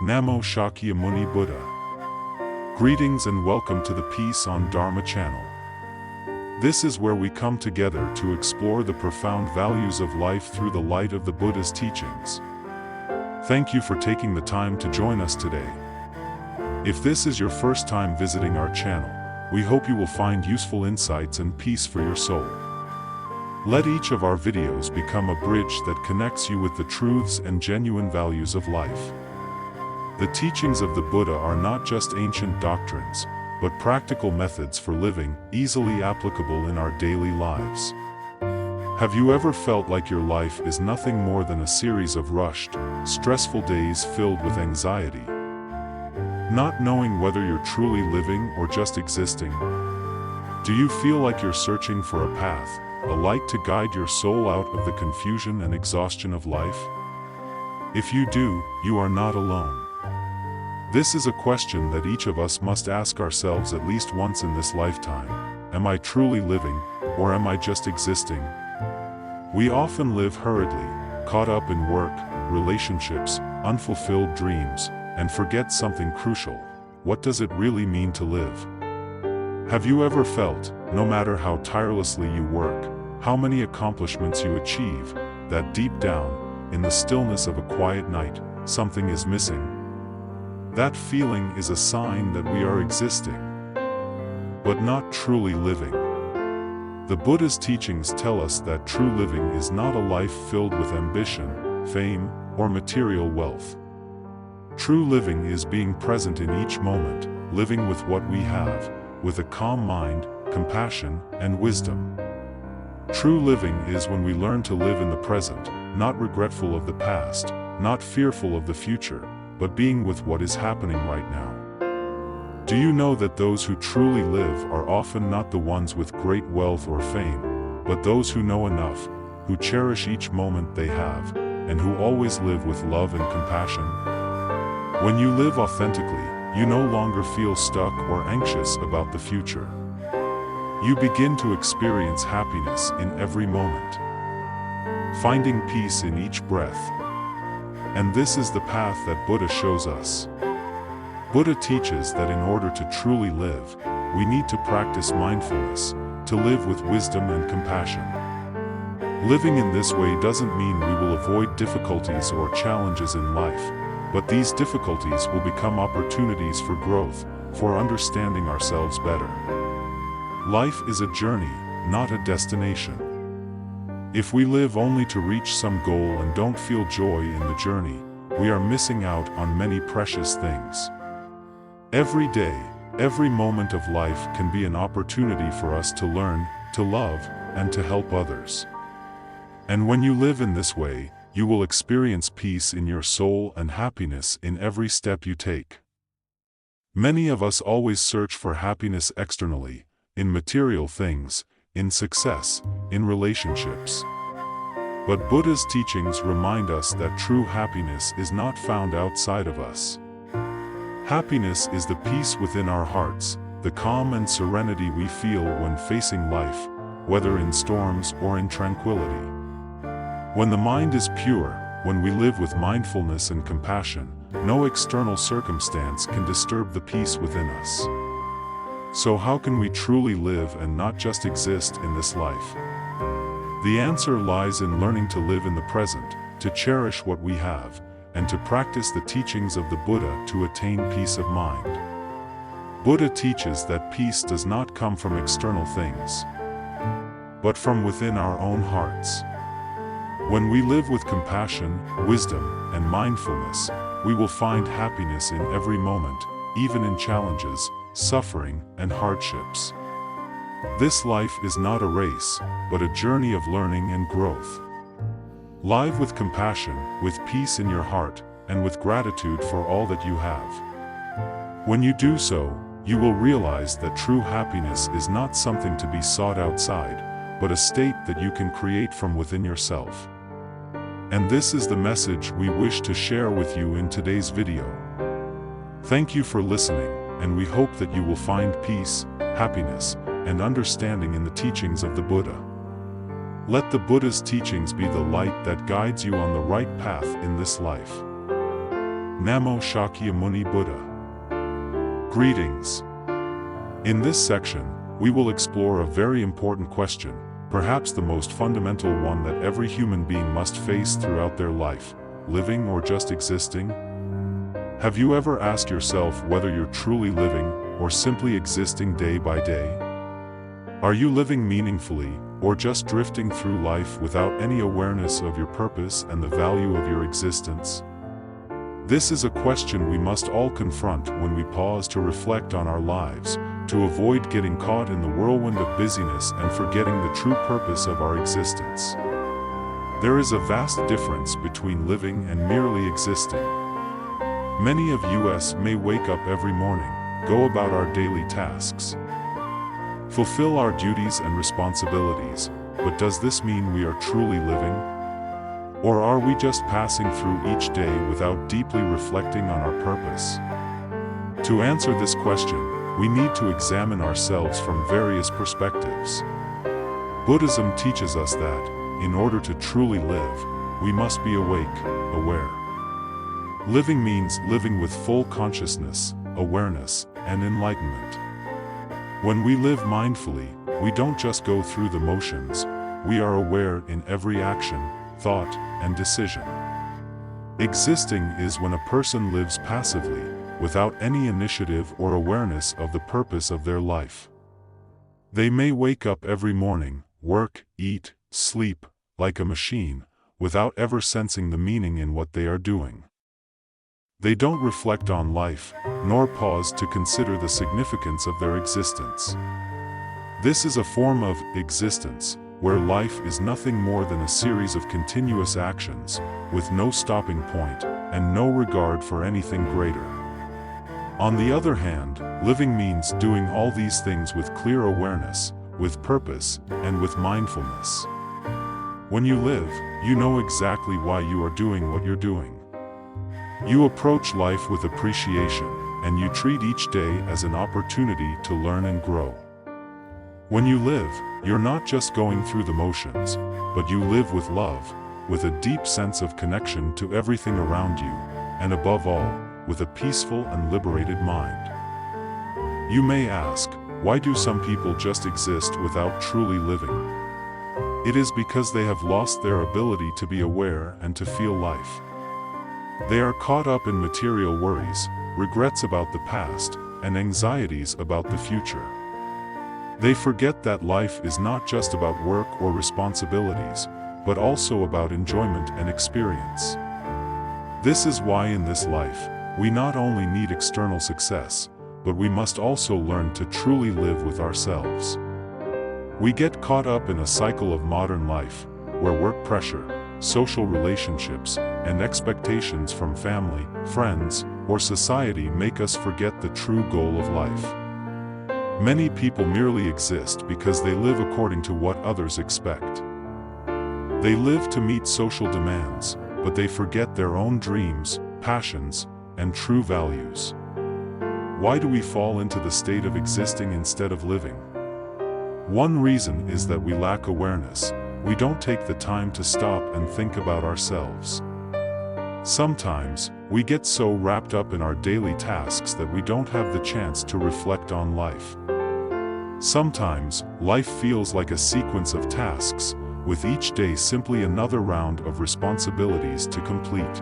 Namo Shakyamuni Buddha. Greetings and welcome to the Peace and Dharma channel. This is where we come together to explore the profound values of life through the light of the Buddha's teachings. Thank you for taking the time to join us today. If this is your first time visiting our channel, we hope you will find useful insights and peace for your soul. Let each of our videos become a bridge that connects you with the truths and genuine values of life. The teachings of the Buddha are not just ancient doctrines, but practical methods for living, easily applicable in our daily lives. Have you ever felt like your life is nothing more than a series of rushed, stressful days filled with anxiety? Not knowing whether you're truly living or just existing? Do you feel like you're searching for a path, a light to guide your soul out of the confusion and exhaustion of life? If you do, you are not alone. This is a question that each of us must ask ourselves at least once in this lifetime. Am I truly living, or am I just existing? We often live hurriedly, caught up in work, relationships, unfulfilled dreams, and forget something crucial. What does it really mean to live? Have you ever felt, no matter how tirelessly you work, how many accomplishments you achieve, that deep down, in the stillness of a quiet night, something is missing? That feeling is a sign that we are existing, but not truly living. The Buddha's teachings tell us that true living is not a life filled with ambition, fame, or material wealth. True living is being present in each moment, living with what we have, with a calm mind, compassion, and wisdom. True living is when we learn to live in the present, not regretful of the past, not fearful of the future, but being with what is happening right now. Do you know that those who truly live are often not the ones with great wealth or fame, but those who know enough, who cherish each moment they have, and who always live with love and compassion? When you live authentically, you no longer feel stuck or anxious about the future. You begin to experience happiness in every moment, finding peace in each breath. And this is the path that Buddha shows us. Buddha teaches that in order to truly live, we need to practice mindfulness, to live with wisdom and compassion. Living in this way doesn't mean we will avoid difficulties or challenges in life, but these difficulties will become opportunities for growth, for understanding ourselves better. Life is a journey, not a destination. If we live only to reach some goal and don't feel joy in the journey, we are missing out on many precious things. Every day, every moment of life can be an opportunity for us to learn, to love, and to help others. And when you live in this way, you will experience peace in your soul and happiness in every step you take. Many of us always search for happiness externally, in material things, in success, in relationships. But Buddha's teachings remind us that true happiness is not found outside of us. Happiness is the peace within our hearts, the calm and serenity we feel when facing life, whether in storms or in tranquility. When the mind is pure, when we live with mindfulness and compassion, no external circumstance can disturb the peace within us. So how can we truly live and not just exist in this life? The answer lies in learning to live in the present, to cherish what we have, and to practice the teachings of the Buddha to attain peace of mind. Buddha teaches that peace does not come from external things, but from within our own hearts. When we live with compassion, wisdom, and mindfulness, we will find happiness in every moment, even in challenges, suffering, and hardships. This life is not a race, but a journey of learning and growth. Live with compassion, with peace in your heart, and with gratitude for all that you have. When you do so, you will realize that true happiness is not something to be sought outside, but a state that you can create from within yourself. And this is the message we wish to share with you in today's video. Thank you for listening, and we hope that you will find peace, happiness, and understanding in the teachings of the Buddha. Let the Buddha's teachings be the light that guides you on the right path in this life. Namo Shakyamuni Buddha. Greetings. In this section, we will explore a very important question, perhaps the most fundamental one that every human being must face throughout their life: living or just existing? Have you ever asked yourself whether you're truly living or simply existing day by day? Are you living meaningfully or just drifting through life without any awareness of your purpose and the value of your existence? This is a question we must all confront when we pause to reflect on our lives, to avoid getting caught in the whirlwind of busyness and forgetting the true purpose of our existence. There is a vast difference between living and merely existing. Many of us may wake up every morning, go about our daily tasks, fulfill our duties and responsibilities, but does this mean we are truly living? Or are we just passing through each day without deeply reflecting on our purpose? To answer this question, we need to examine ourselves from various perspectives. Buddhism teaches us that, in order to truly live, we must be awake, aware. Living means living with full consciousness, awareness, and enlightenment. When we live mindfully, we don't just go through the motions, we are aware in every action, thought, and decision. Existing is when a person lives passively, without any initiative or awareness of the purpose of their life. They may wake up every morning, work, eat, sleep, like a machine, without ever sensing the meaning in what they are doing. They don't reflect on life, nor pause to consider the significance of their existence. This is a form of existence, where life is nothing more than a series of continuous actions, with no stopping point, and no regard for anything greater. On the other hand, living means doing all these things with clear awareness, with purpose, and with mindfulness. When you live, you know exactly why you are doing what you're doing. You approach life with appreciation, and you treat each day as an opportunity to learn and grow. When you live, you're not just going through the motions, but you live with love, with a deep sense of connection to everything around you, and above all, with a peaceful and liberated mind. You may ask, why do some people just exist without truly living? It is because they have lost their ability to be aware and to feel life. They are caught up in material worries, regrets about the past, and anxieties about the future. They forget that life is not just about work or responsibilities, but also about enjoyment and experience. This is why in this life, we not only need external success, but we must also learn to truly live with ourselves. We get caught up in a cycle of modern life, where work pressure, social relationships, and expectations from family, friends, or society make us forget the true goal of life. Many people merely exist because they live according to what others expect. They live to meet social demands, but they forget their own dreams, passions, and true values. Why do we fall into the state of existing instead of living? One reason is that we lack awareness. We don't take the time to stop and think about ourselves. Sometimes, we get so wrapped up in our daily tasks that we don't have the chance to reflect on life. Sometimes, life feels like a sequence of tasks, with each day simply another round of responsibilities to complete.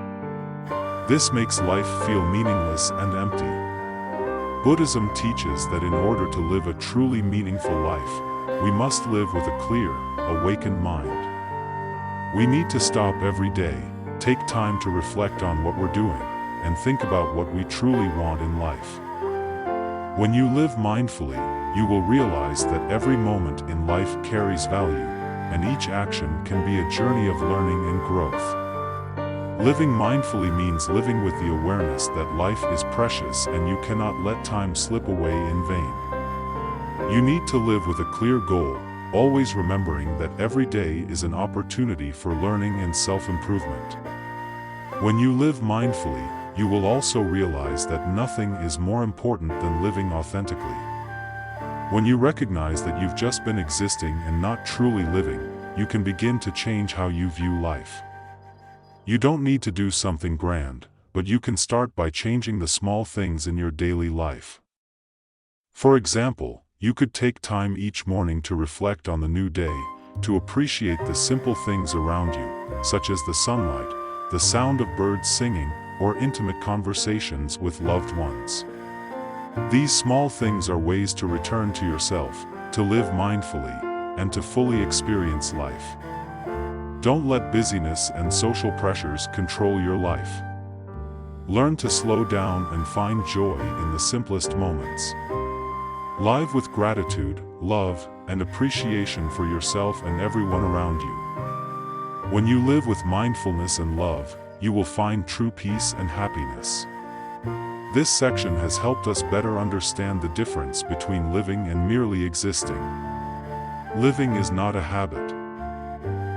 This makes life feel meaningless and empty. Buddhism teaches that in order to live a truly meaningful life, we must live with a clear, awakened mind. We need to stop every day, take time to reflect on what we're doing, and think about what we truly want in life. When you live mindfully, you will realize that every moment in life carries value, and each action can be a journey of learning and growth. Living mindfully means living with the awareness that life is precious and you cannot let time slip away in vain. You need to live with a clear goal, always remembering that every day is an opportunity for learning and self-improvement. When you live mindfully, you will also realize that nothing is more important than living authentically. When you recognize that you've just been existing and not truly living, you can begin to change how you view life. You don't need to do something grand, but you can start by changing the small things in your daily life. For example, you could take time each morning to reflect on the new day, to appreciate the simple things around you, such as the sunlight, the sound of birds singing, or intimate conversations with loved ones. These small things are ways to return to yourself, to live mindfully, and to fully experience life. Don't let busyness and social pressures control your life. Learn to slow down and find joy in the simplest moments. Live with gratitude, love, and appreciation for yourself and everyone around you. When you live with mindfulness and love, you will find true peace and happiness. This section has helped us better understand the difference between living and merely existing. Living is not a habit,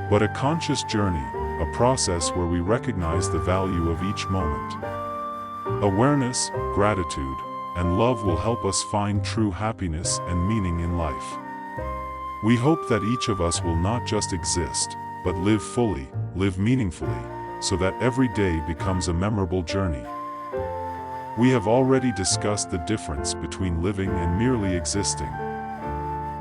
but a conscious journey, a process where we recognize the value of each moment. Awareness, gratitude, and love will help us find true happiness and meaning in life. We hope that each of us will not just exist, but live fully, live meaningfully, so that every day becomes a memorable journey. We have already discussed the difference between living and merely existing.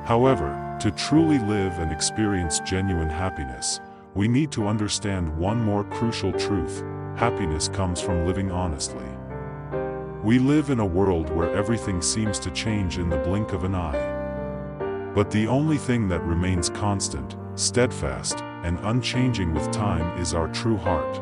However, to truly live and experience genuine happiness, we need to understand one more crucial truth: happiness comes from living honestly. We live in a world where everything seems to change in the blink of an eye. But the only thing that remains constant, steadfast, and unchanging with time is our true heart.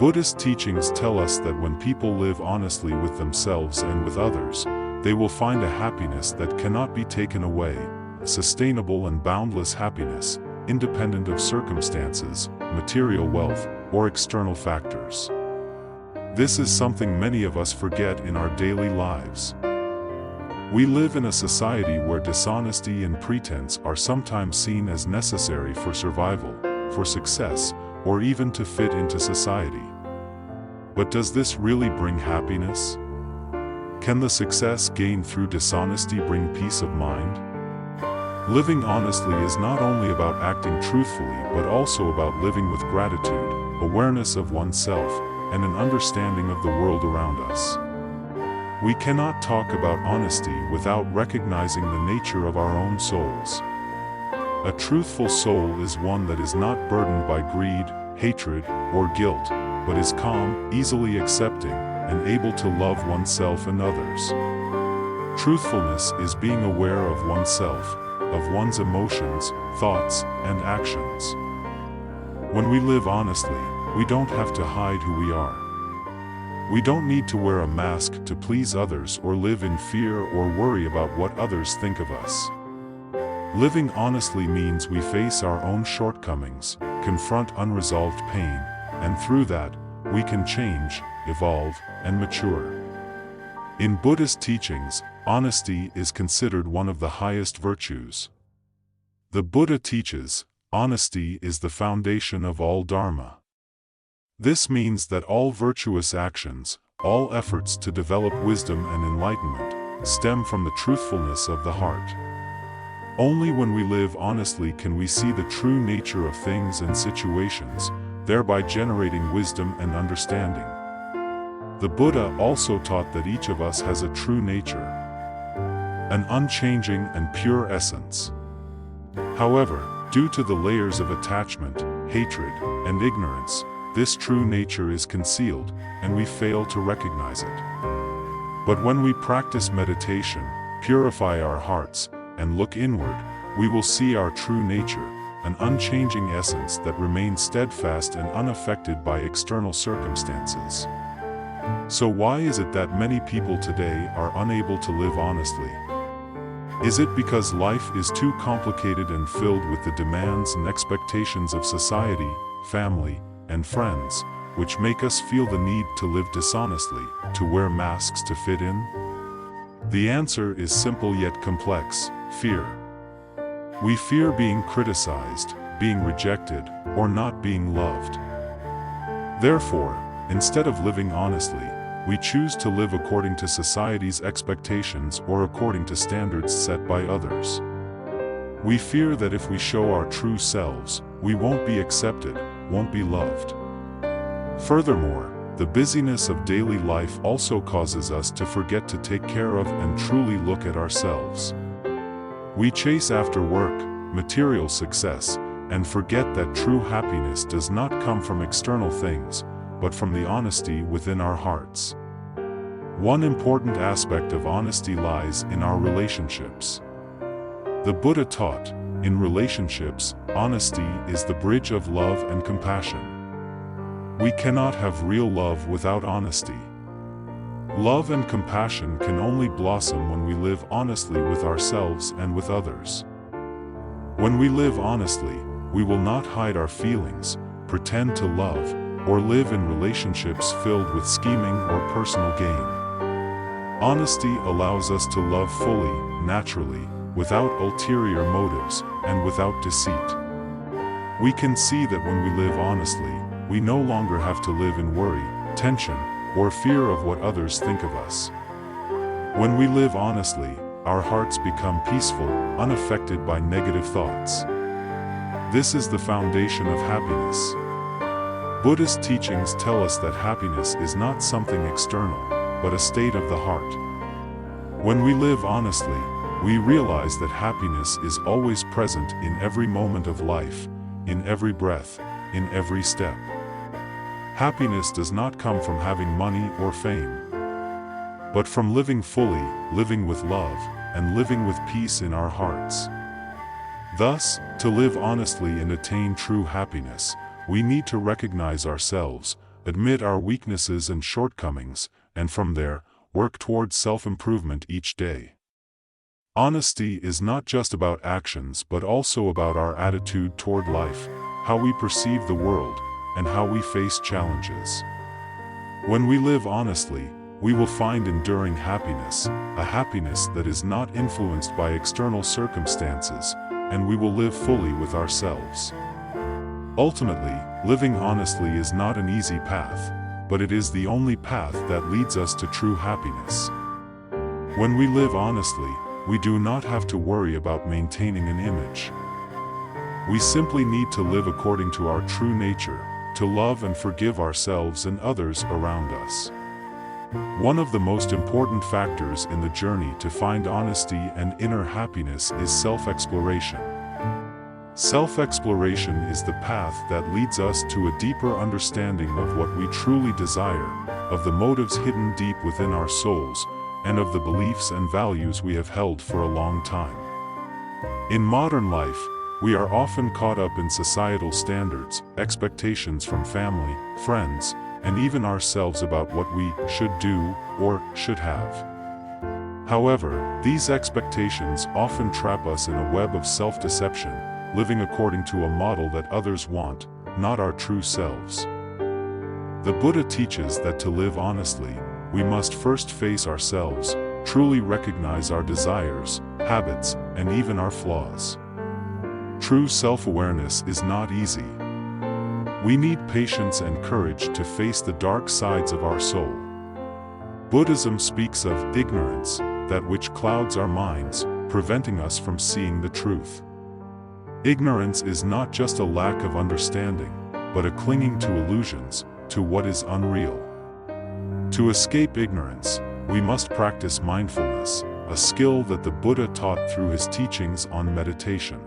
Buddhist teachings tell us that when people live honestly with themselves and with others, they will find a happiness that cannot be taken away, a sustainable and boundless happiness, independent of circumstances, material wealth, or external factors. This is something many of us forget in our daily lives. We live in a society where dishonesty and pretense are sometimes seen as necessary for survival, for success, or even to fit into society. But does this really bring happiness? Can the success gained through dishonesty bring peace of mind? Living honestly is not only about acting truthfully but also about living with gratitude, awareness of oneself, and an understanding of the world around us. We cannot talk about honesty without recognizing the nature of our own souls. A truthful soul is one that is not burdened by greed, hatred, or guilt, but is calm, easily accepting, and able to love oneself and others. Truthfulness is being aware of oneself, of one's emotions, thoughts, and actions. When we live honestly, we don't have to hide who we are. We don't need to wear a mask to please others or live in fear or worry about what others think of us. Living honestly means we face our own shortcomings, confront unresolved pain, and through that, we can change, evolve, and mature. In Buddhist teachings, honesty is considered one of the highest virtues. The Buddha teaches, honesty is the foundation of all Dharma. This means that all virtuous actions, all efforts to develop wisdom and enlightenment, stem from the truthfulness of the heart. Only when we live honestly can we see the true nature of things and situations, thereby generating wisdom and understanding. The Buddha also taught that each of us has a true nature, an unchanging and pure essence. However, due to the layers of attachment, hatred, and ignorance, this true nature is concealed, and we fail to recognize it. But when we practice meditation, purify our hearts, and look inward, we will see our true nature, an unchanging essence that remains steadfast and unaffected by external circumstances. So why is it that many people today are unable to live honestly? Is it because life is too complicated and filled with the demands and expectations of society, family, and friends, which make us feel the need to live dishonestly, to wear masks to fit in? The answer is simple yet complex: fear. We fear being criticized, being rejected, or not being loved. Therefore, instead of living honestly, we choose to live according to society's expectations or according to standards set by others. We fear that if we show our true selves, we won't be accepted, won't be loved. Furthermore, the busyness of daily life also causes us to forget to take care of and truly look at ourselves. We chase after work, material success, and forget that true happiness does not come from external things, but from the honesty within our hearts. One important aspect of honesty lies in our relationships. The Buddha taught, in relationships, honesty is the bridge of love and compassion. We cannot have real love without honesty. Love and compassion can only blossom when we live honestly with ourselves and with others. When we live honestly, we will not hide our feelings, pretend to love, or live in relationships filled with scheming or personal gain. Honesty allows us to love fully, naturally, without ulterior motives, and without deceit. We can see that when we live honestly, we no longer have to live in worry, tension, or fear of what others think of us. When we live honestly, our hearts become peaceful, unaffected by negative thoughts. This is the foundation of happiness. Buddhist teachings tell us that happiness is not something external, but a state of the heart. When we live honestly, we realize that happiness is always present in every moment of life, in every breath, in every step. Happiness does not come from having money or fame, but from living fully, living with love, and living with peace in our hearts. Thus, to live honestly and attain true happiness, we need to recognize ourselves, admit our weaknesses and shortcomings, and from there, work towards self-improvement each day. Honesty is not just about actions but also about our attitude toward life, how we perceive the world, and how we face challenges. When we live honestly, we will find enduring happiness, a happiness that is not influenced by external circumstances, and we will live fully with ourselves. Ultimately, living honestly is not an easy path, but it is the only path that leads us to true happiness. When we live honestly, we do not have to worry about maintaining an image. We simply need to live according to our true nature, to love and forgive ourselves and others around us. One of the most important factors in the journey to find honesty and inner happiness is self-exploration. Self-exploration is the path that leads us to a deeper understanding of what we truly desire, of the motives hidden deep within our souls, and of the beliefs and values we have held for a long time. In modern life, we are often caught up in societal standards, expectations from family, friends, and even ourselves about what we should do or should have. However, these expectations often trap us in a web of self-deception, living according to a model that others want, not our true selves. The Buddha teaches that to live honestly, we must first face ourselves, truly recognize our desires, habits, and even our flaws. True self-awareness is not easy. We need patience and courage to face the dark sides of our soul. Buddhism speaks of ignorance, that which clouds our minds, preventing us from seeing the truth. Ignorance is not just a lack of understanding, but a clinging to illusions, to what is unreal. To escape ignorance, we must practice mindfulness, a skill that the Buddha taught through his teachings on meditation.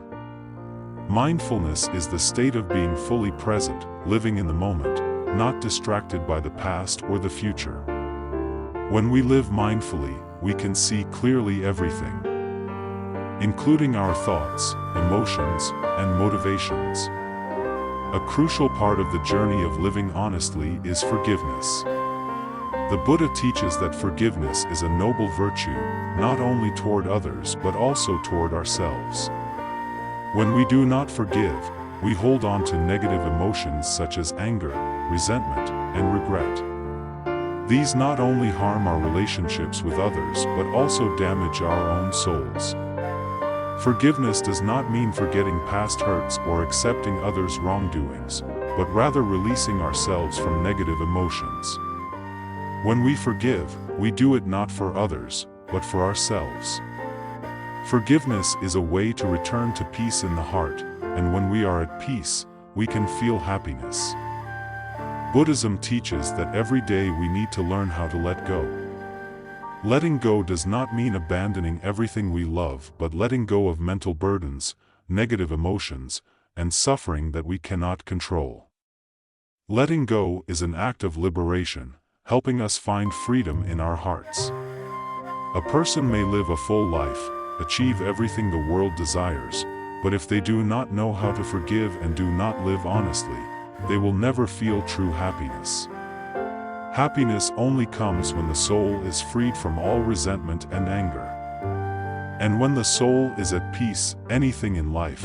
Mindfulness is the state of being fully present, living in the moment, not distracted by the past or the future. When we live mindfully, we can see clearly everything, including our thoughts, emotions, and motivations. A crucial part of the journey of living honestly is forgiveness. The Buddha teaches that forgiveness is a noble virtue, not only toward others but also toward ourselves. When we do not forgive, we hold on to negative emotions such as anger, resentment, and regret. These not only harm our relationships with others but also damage our own souls. Forgiveness does not mean forgetting past hurts or accepting others' wrongdoings, but rather releasing ourselves from negative emotions. When we forgive, we do it not for others, but for ourselves. Forgiveness is a way to return to peace in the heart, and when we are at peace, we can feel happiness. Buddhism teaches that every day we need to learn how to let go. Letting go does not mean abandoning everything we love, but letting go of mental burdens, negative emotions, and suffering that we cannot control. Letting go is an act of liberation, helping us find freedom in our hearts. A person may live a full life, achieve everything the world desires, but if they do not know how to forgive and do not live honestly, they will never feel true happiness. Happiness only comes when the soul is freed from all resentment and anger. And when the soul is at peace, anything in life,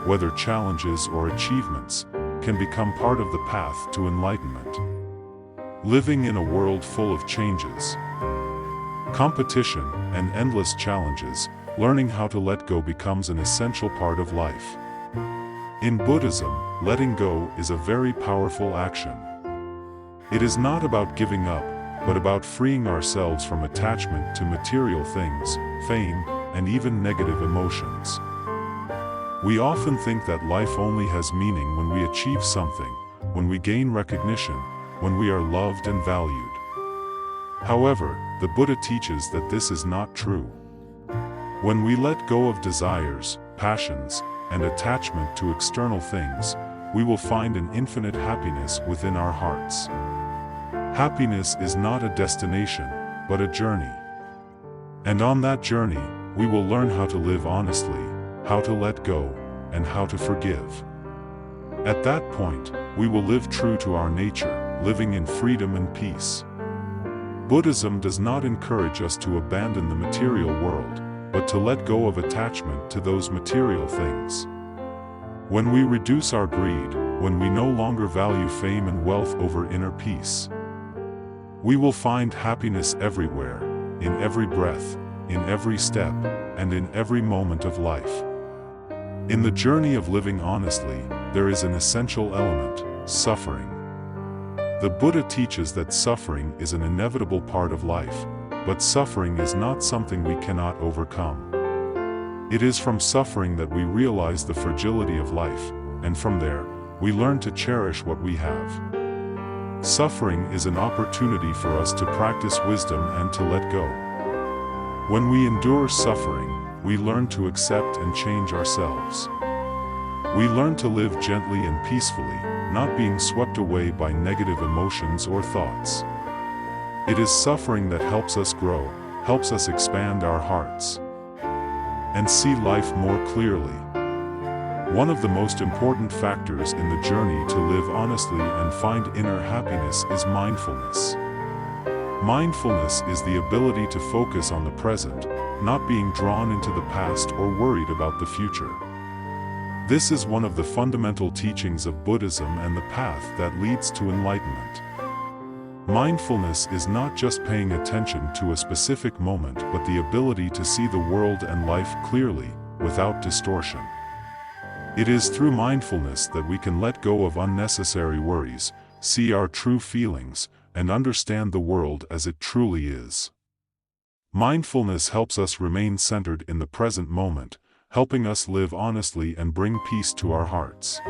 whether challenges or achievements, can become part of the path to enlightenment. Living in a world full of changes, competition, and endless challenges, learning how to let go becomes an essential part of life. In Buddhism, letting go is a very powerful action. It is not about giving up, but about freeing ourselves from attachment to material things, fame, and even negative emotions. We often think that life only has meaning when we achieve something, when we gain recognition, when we are loved and valued. However, the Buddha teaches that this is not true. When we let go of desires, passions, and attachment to external things, we will find an infinite happiness within our hearts. Happiness is not a destination, but a journey. And on that journey, we will learn how to live honestly, how to let go, and how to forgive. At that point, we will live true to our nature, living in freedom and peace. Buddhism does not encourage us to abandon the material world, but to let go of attachment to those material things. When we reduce our greed, when we no longer value fame and wealth over inner peace, we will find happiness everywhere, in every breath, in every step, and in every moment of life. In the journey of living honestly, there is an essential element: suffering. The Buddha teaches that suffering is an inevitable part of life, but suffering is not something we cannot overcome. It is from suffering that we realize the fragility of life, and from there, we learn to cherish what we have. Suffering is an opportunity for us to practice wisdom and to let go. When we endure suffering, we learn to accept and change ourselves. We learn to live gently and peacefully, not being swept away by negative emotions or thoughts. It is suffering that helps us grow, helps us expand our hearts, and see life more clearly. One of the most important factors in the journey to live honestly and find inner happiness is mindfulness. Mindfulness is the ability to focus on the present, not being drawn into the past or worried about the future. This is one of the fundamental teachings of Buddhism and the path that leads to enlightenment. Mindfulness is not just paying attention to a specific moment, but the ability to see the world and life clearly, without distortion. It is through mindfulness that we can let go of unnecessary worries, see our true feelings, and understand the world as it truly is. Mindfulness helps us remain centered in the present moment, helping us live honestly and bring peace to our hearts.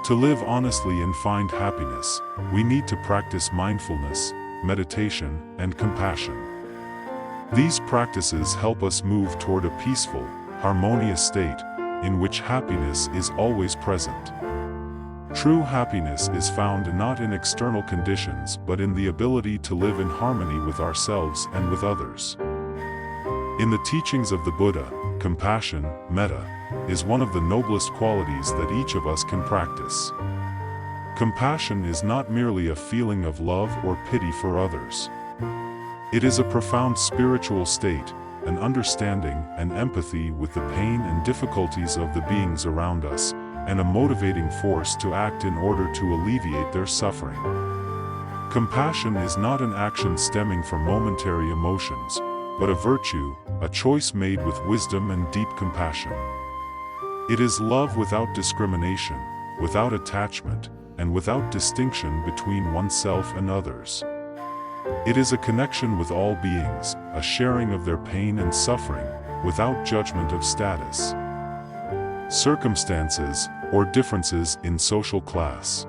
To live honestly and find happiness, we need to practice mindfulness, meditation, and compassion. These practices help us move toward a peaceful, harmonious state, in which happiness is always present. True happiness is found not in external conditions but in the ability to live in harmony with ourselves and with others. In the teachings of the Buddha, compassion, metta, is one of the noblest qualities that each of us can practice. Compassion is not merely a feeling of love or pity for others. It is a profound spiritual state, an understanding and empathy with the pain and difficulties of the beings around us, and a motivating force to act in order to alleviate their suffering. Compassion is not an action stemming from momentary emotions, but a virtue, a choice made with wisdom and deep compassion. It is love without discrimination, without attachment, and without distinction between oneself and others. It is a connection with all beings, a sharing of their pain and suffering, without judgment of status, circumstances, or differences in social class.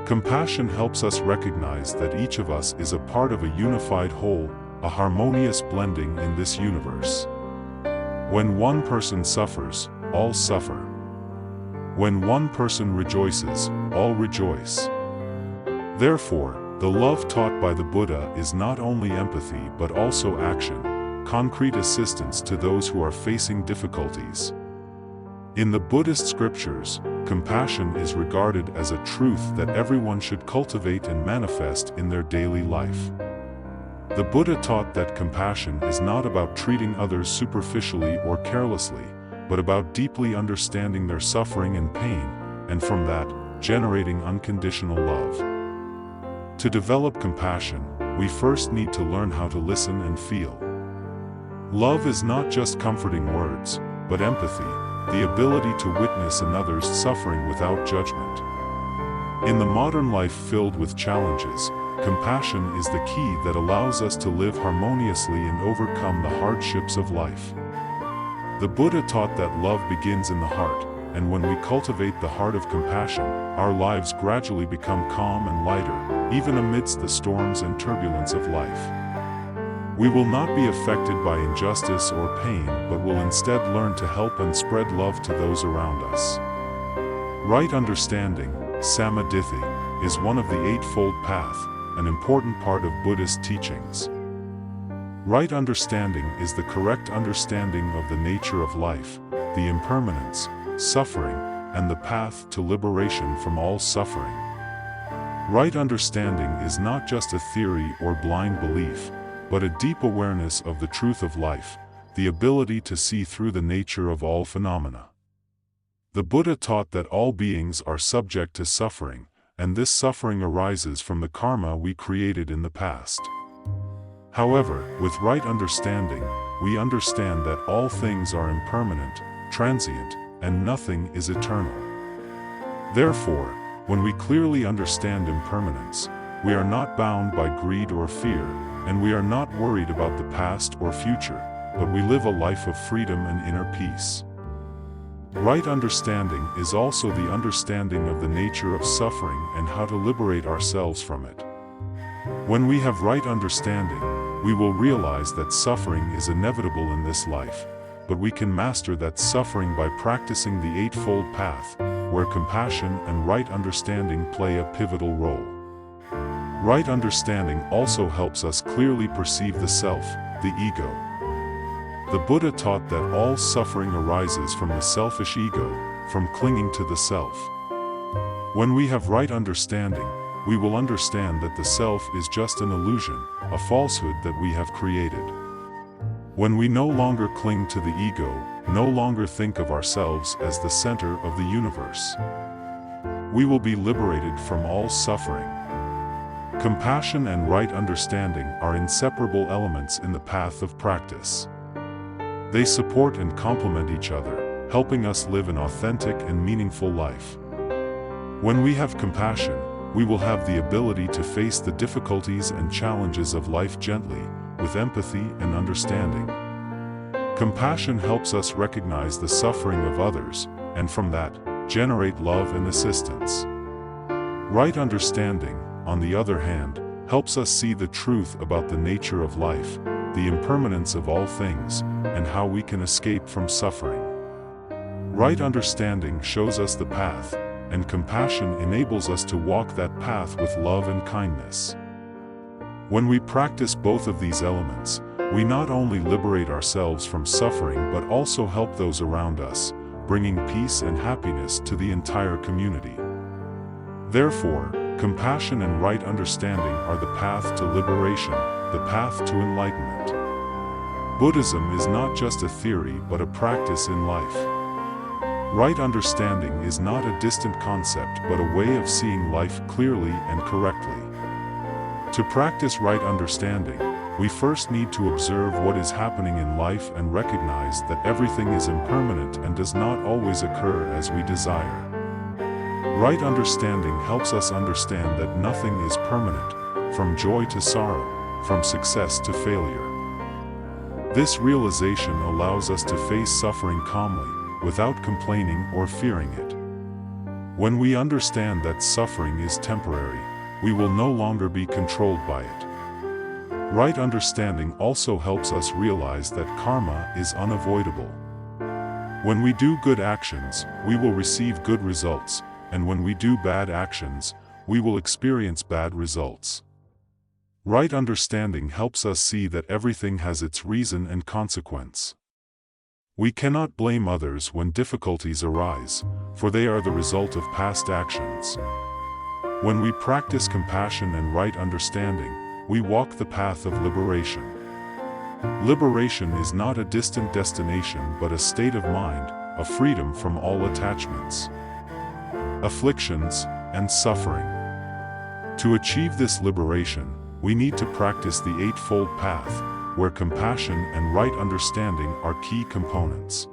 Compassion helps us recognize that each of us is a part of a unified whole, a harmonious blending in this universe. When one person suffers, all suffer. When one person rejoices, all rejoice. Therefore, the love taught by the Buddha is not only empathy but also action, concrete assistance to those who are facing difficulties. In the Buddhist scriptures, compassion is regarded as a truth that everyone should cultivate and manifest in their daily life. The Buddha taught that compassion is not about treating others superficially or carelessly, but about deeply understanding their suffering and pain, and from that, generating unconditional love. To develop compassion, we first need to learn how to listen and feel. Love is not just comforting words, but empathy, the ability to witness another's suffering without judgment. In the modern life filled with challenges, compassion is the key that allows us to live harmoniously and overcome the hardships of life. The Buddha taught that love begins in the heart, and when we cultivate the heart of compassion, our lives gradually become calm and lighter, even amidst the storms and turbulence of life. We will not be affected by injustice or pain, but will instead learn to help and spread love to those around us. Right understanding, samadhi, is one of the Eightfold Path, an important part of Buddhist teachings. Right understanding is the correct understanding of the nature of life, the impermanence, suffering, and the path to liberation from all suffering. Right understanding is not just a theory or blind belief, but a deep awareness of the truth of life, the ability to see through the nature of all phenomena. The Buddha taught that all beings are subject to suffering, and this suffering arises from the karma we created in the past. However, with right understanding, we understand that all things are impermanent, transient, and nothing is eternal. Therefore, when we clearly understand impermanence, we are not bound by greed or fear, and we are not worried about the past or future, but we live a life of freedom and inner peace. Right understanding is also the understanding of the nature of suffering and how to liberate ourselves from it. When we have right understanding, we will realize that suffering is inevitable in this life, but we can master that suffering by practicing the Eightfold Path, where compassion and right understanding play a pivotal role. Right understanding also helps us clearly perceive the self, the ego. The Buddha taught that all suffering arises from the selfish ego, from clinging to the self. When we have right understanding, we will understand that the self is just an illusion, a falsehood that we have created. When we no longer cling to the ego, no longer think of ourselves as the center of the universe, we will be liberated from all suffering. Compassion and right understanding are inseparable elements in the path of practice. They support and complement each other, helping us live an authentic and meaningful life. When we have compassion, we will have the ability to face the difficulties and challenges of life gently, with empathy and understanding. Compassion helps us recognize the suffering of others, and from that, generate love and assistance. Right understanding, on the other hand, helps us see the truth about the nature of life, the impermanence of all things, and how we can escape from suffering. Right understanding shows us the path, and compassion enables us to walk that path with love and kindness. When we practice both of these elements, we not only liberate ourselves from suffering but also help those around us, bringing peace and happiness to the entire community. Therefore, compassion and right understanding are the path to liberation, the path to enlightenment. Buddhism is not just a theory but a practice in life. Right understanding is not a distant concept but a way of seeing life clearly and correctly. To practice right understanding, we first need to observe what is happening in life and recognize that everything is impermanent and does not always occur as we desire. Right understanding helps us understand that nothing is permanent, from joy to sorrow, from success to failure. This realization allows us to face suffering calmly, without complaining or fearing it. When we understand that suffering is temporary, we will no longer be controlled by it. Right understanding also helps us realize that karma is unavoidable. When we do good actions, we will receive good results, and when we do bad actions, we will experience bad results. Right understanding helps us see that everything has its reason and consequence. We cannot blame others when difficulties arise, for they are the result of past actions. When we practice compassion and right understanding, we walk the path of liberation. Liberation is not a distant destination but a state of mind, a freedom from all attachments, afflictions, and suffering. To achieve this liberation, we need to practice the Eightfold Path, where compassion and right understanding are key components.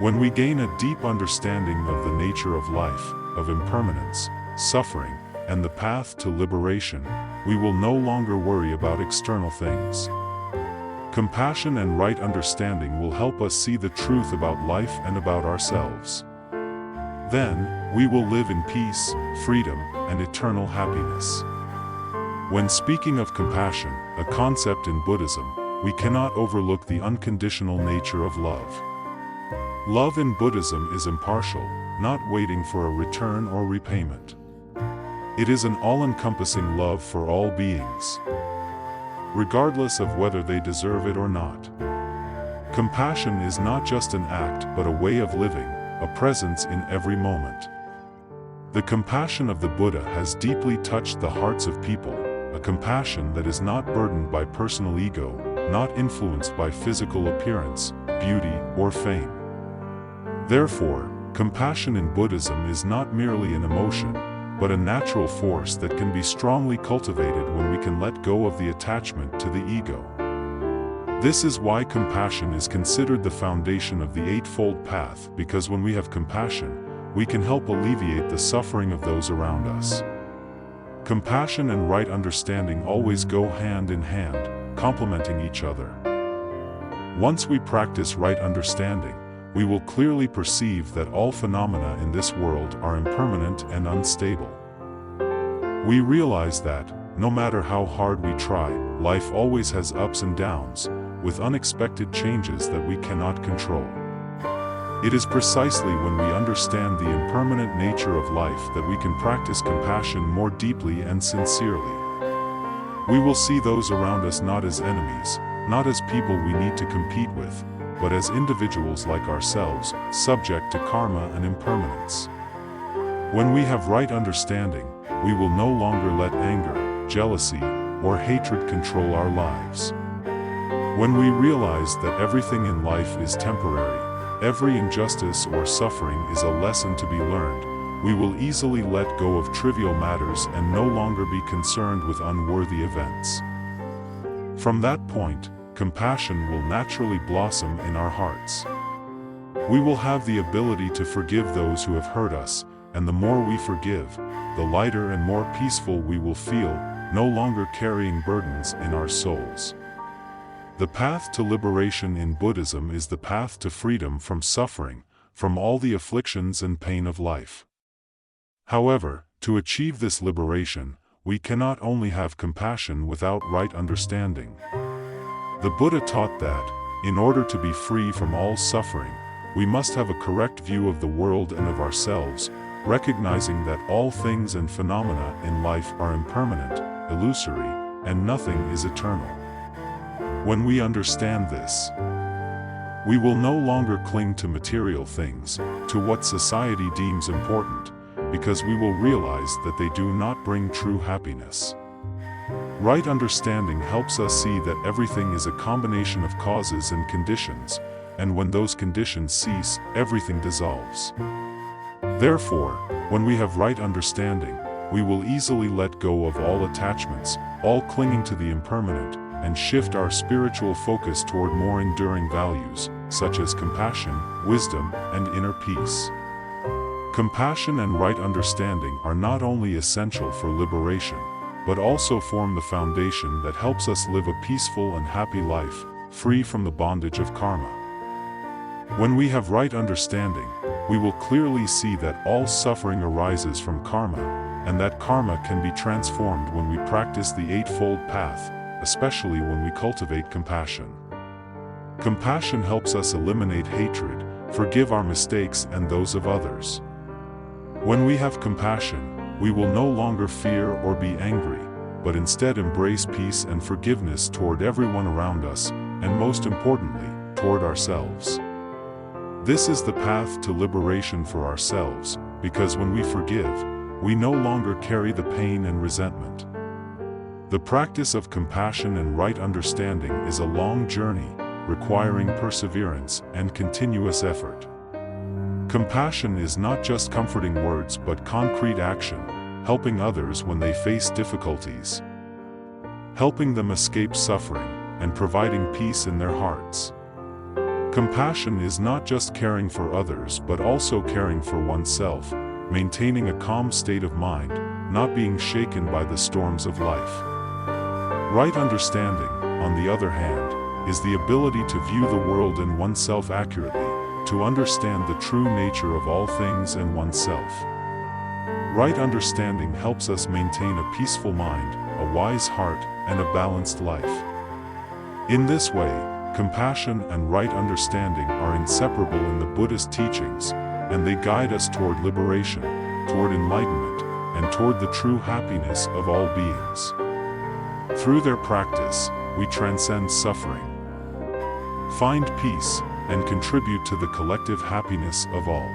When we gain a deep understanding of the nature of life, of impermanence, suffering, and the path to liberation, we will no longer worry about external things. Compassion and right understanding will help us see the truth about life and about ourselves. Then, we will live in peace, freedom, and eternal happiness. When speaking of compassion, a concept in Buddhism, we cannot overlook the unconditional nature of love. Love in Buddhism is impartial, not waiting for a return or repayment. It is an all-encompassing love for all beings, regardless of whether they deserve it or not. Compassion is not just an act but a way of living, a presence in every moment. The compassion of the Buddha has deeply touched the hearts of people, a compassion that is not burdened by personal ego, not influenced by physical appearance, beauty, or fame. Therefore, compassion in Buddhism is not merely an emotion, but a natural force that can be strongly cultivated when we can let go of the attachment to the ego. This is why compassion is considered the foundation of the Eightfold Path, because when we have compassion, we can help alleviate the suffering of those around us. Compassion and right understanding always go hand in hand, complementing each other. Once we practice right understanding, we will clearly perceive that all phenomena in this world are impermanent and unstable. We realize that, no matter how hard we try, life always has ups and downs, with unexpected changes that we cannot control. It is precisely when we understand the impermanent nature of life that we can practice compassion more deeply and sincerely. We will see those around us not as enemies, not as people we need to compete with, but as individuals like ourselves, subject to karma and impermanence. When we have right understanding, we will no longer let anger, jealousy, or hatred control our lives. When we realize that everything in life is temporary, every injustice or suffering is a lesson to be learned, we will easily let go of trivial matters and no longer be concerned with unworthy events. From that point, compassion will naturally blossom in our hearts. We will have the ability to forgive those who have hurt us, and the more we forgive, the lighter and more peaceful we will feel, no longer carrying burdens in our souls. The path to liberation in Buddhism is the path to freedom from suffering, from all the afflictions and pain of life. However, to achieve this liberation, we cannot only have compassion without right understanding. The Buddha taught that, in order to be free from all suffering, we must have a correct view of the world and of ourselves, recognizing that all things and phenomena in life are impermanent, illusory, and nothing is eternal. When we understand this, we will no longer cling to material things, to what society deems important, because we will realize that they do not bring true happiness. Right understanding helps us see that everything is a combination of causes and conditions, and when those conditions cease, everything dissolves. Therefore, when we have right understanding, we will easily let go of all attachments, all clinging to the impermanent, and shift our spiritual focus toward more enduring values, such as compassion, wisdom, and inner peace. Compassion and right understanding are not only essential for liberation, but also form the foundation that helps us live a peaceful and happy life, free from the bondage of karma. When we have right understanding, we will clearly see that all suffering arises from karma, and that karma can be transformed when we practice the Eightfold Path, especially when we cultivate compassion. Compassion helps us eliminate hatred, forgive our mistakes and those of others. When we have compassion, we will no longer fear or be angry, but instead embrace peace and forgiveness toward everyone around us, and most importantly, toward ourselves. This is the path to liberation for ourselves, because when we forgive, we no longer carry the pain and resentment. The practice of compassion and right understanding is a long journey, requiring perseverance and continuous effort. Compassion is not just comforting words but concrete action, helping others when they face difficulties, helping them escape suffering, and providing peace in their hearts. Compassion is not just caring for others but also caring for oneself, maintaining a calm state of mind, not being shaken by the storms of life. Right understanding, on the other hand, is the ability to view the world and oneself accurately, to understand the true nature of all things and oneself. Right understanding helps us maintain a peaceful mind, a wise heart, and a balanced life. In this way, compassion and right understanding are inseparable in the Buddhist teachings, and they guide us toward liberation, toward enlightenment, and toward the true happiness of all beings. Through their practice, we transcend suffering, find peace, and contribute to the collective happiness of all.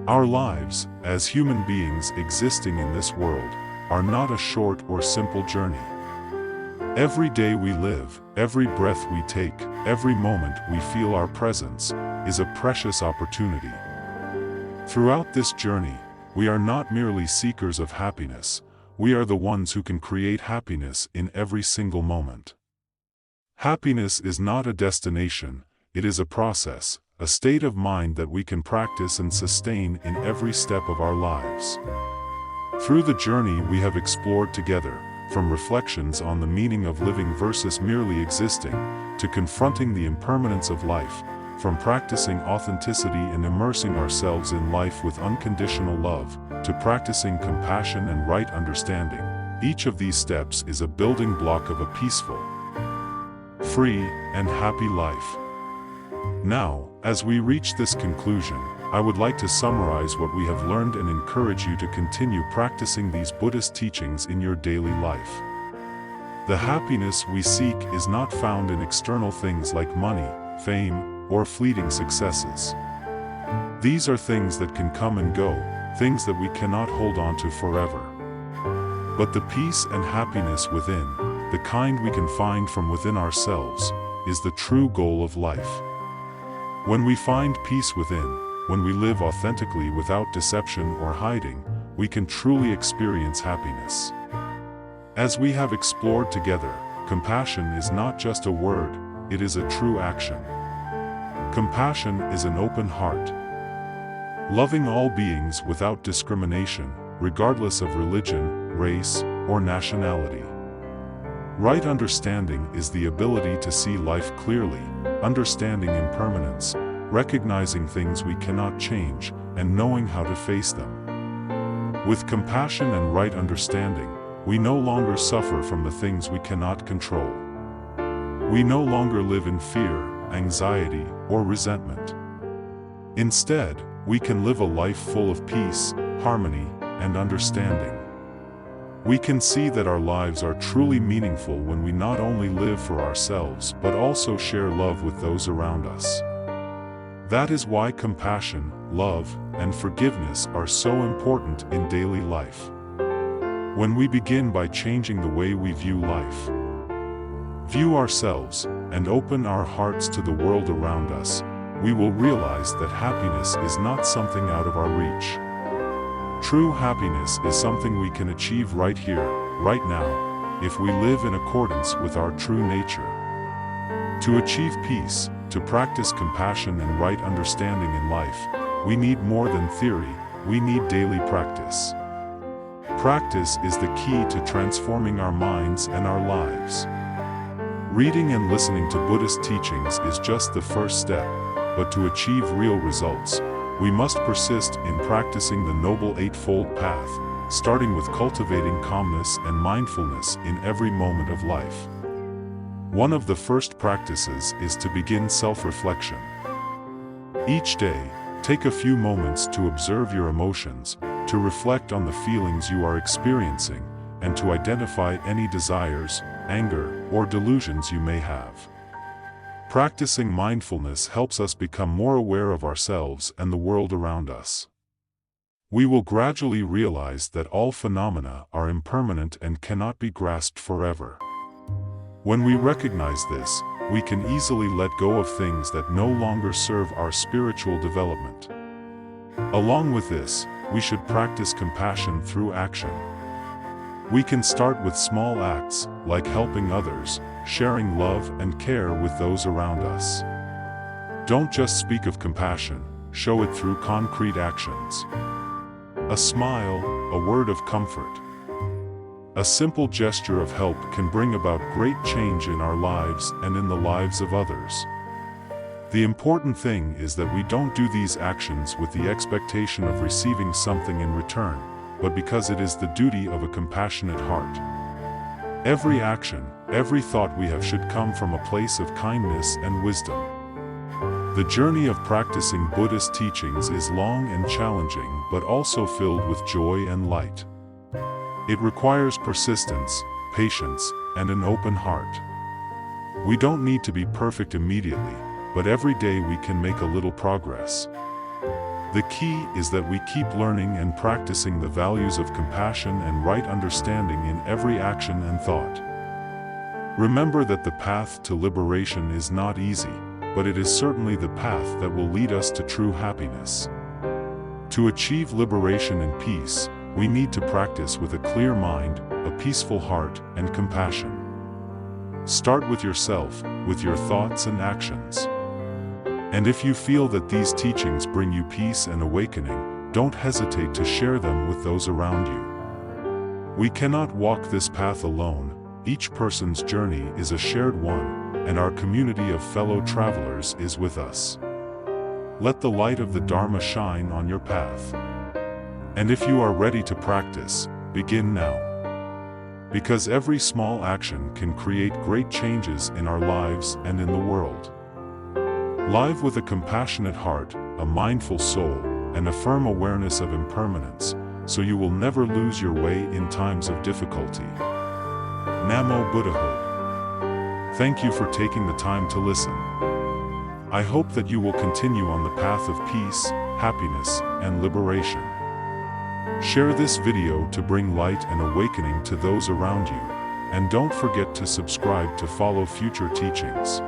Our lives, as human beings existing in this world, are not a short or simple journey. Every day we live, every breath we take, every moment we feel our presence, is a precious opportunity. Throughout this journey, we are not merely seekers of happiness, we are the ones who can create happiness in every single moment. Happiness is not a destination, it is a process, a state of mind that we can practice and sustain in every step of our lives. Through the journey we have explored together, from reflections on the meaning of living versus merely existing, to confronting the impermanence of life, from practicing authenticity and immersing ourselves in life with unconditional love, to practicing compassion and right understanding, each of these steps is a building block of a peaceful, free, and happy life. Now, as we reach this conclusion, I would like to summarize what we have learned and encourage you to continue practicing these Buddhist teachings in your daily life. The happiness we seek is not found in external things like money, fame, or fleeting successes. These are things that can come and go, things that we cannot hold on to forever. But the peace and happiness within, the kind we can find from within ourselves, is the true goal of life. When we find peace within, when we live authentically without deception or hiding, we can truly experience happiness. As we have explored together, compassion is not just a word, it is a true action. Compassion is an open heart, loving all beings without discrimination, regardless of religion, race, or nationality. Right understanding is the ability to see life clearly, understanding impermanence, recognizing things we cannot change, and knowing how to face them. With compassion and right understanding, we no longer suffer from the things we cannot control. We no longer live in fear, anxiety, or resentment. Instead, we can live a life full of peace, harmony, and understanding. We can see that our lives are truly meaningful when we not only live for ourselves but also share love with those around us. That is why compassion, love, and forgiveness are so important in daily life. When we begin by changing the way we view life, view ourselves, and open our hearts to the world around us, we will realize that happiness is not something out of our reach. True happiness is something we can achieve right here, right now, if we live in accordance with our true nature. To achieve peace, to practice compassion and right understanding in life, we need more than theory, we need daily practice. Practice is the key to transforming our minds and our lives. Reading and listening to Buddhist teachings is just the first step, but to achieve real results, we must persist in practicing the Noble Eightfold Path, starting with cultivating calmness and mindfulness in every moment of life. One of the first practices is to begin self-reflection. Each day, take a few moments to observe your emotions, to reflect on the feelings you are experiencing, and to identify any desires, anger, or delusions you may have. Practicing mindfulness helps us become more aware of ourselves and the world around us. We will gradually realize that all phenomena are impermanent and cannot be grasped forever. When we recognize this, we can easily let go of things that no longer serve our spiritual development. Along with this, we should practice compassion through action. We can start with small acts, like helping others, sharing love and care with those around us. Don't just speak of compassion, show it through concrete actions. A smile, a word of comfort. A simple gesture of help can bring about great change in our lives and in the lives of others. The important thing is that we don't do these actions with the expectation of receiving something in return, but because it is the duty of a compassionate heart. Every action, every thought we have should come from a place of kindness and wisdom. The journey of practicing Buddhist teachings is long and challenging, but also filled with joy and light. It requires persistence, patience, and an open heart. We don't need to be perfect immediately, but every day we can make a little progress. The key is that we keep learning and practicing the values of compassion and right understanding in every action and thought. Remember that the path to liberation is not easy, but it is certainly the path that will lead us to true happiness. To achieve liberation and peace, we need to practice with a clear mind, a peaceful heart, and compassion. Start with yourself, with your thoughts and actions. And if you feel that these teachings bring you peace and awakening, don't hesitate to share them with those around you. We cannot walk this path alone. Each person's journey is a shared one, and our community of fellow travelers is with us. Let the light of the Dharma shine on your path. And if you are ready to practice, begin now. Because every small action can create great changes in our lives and in the world. Live with a compassionate heart, a mindful soul, and a firm awareness of impermanence, so you will never lose your way in times of difficulty. Namo Buddhahood. Thank you for taking the time to listen. I hope that you will continue on the path of peace, happiness, and liberation. Share this video to bring light and awakening to those around you, and don't forget to subscribe to follow future teachings.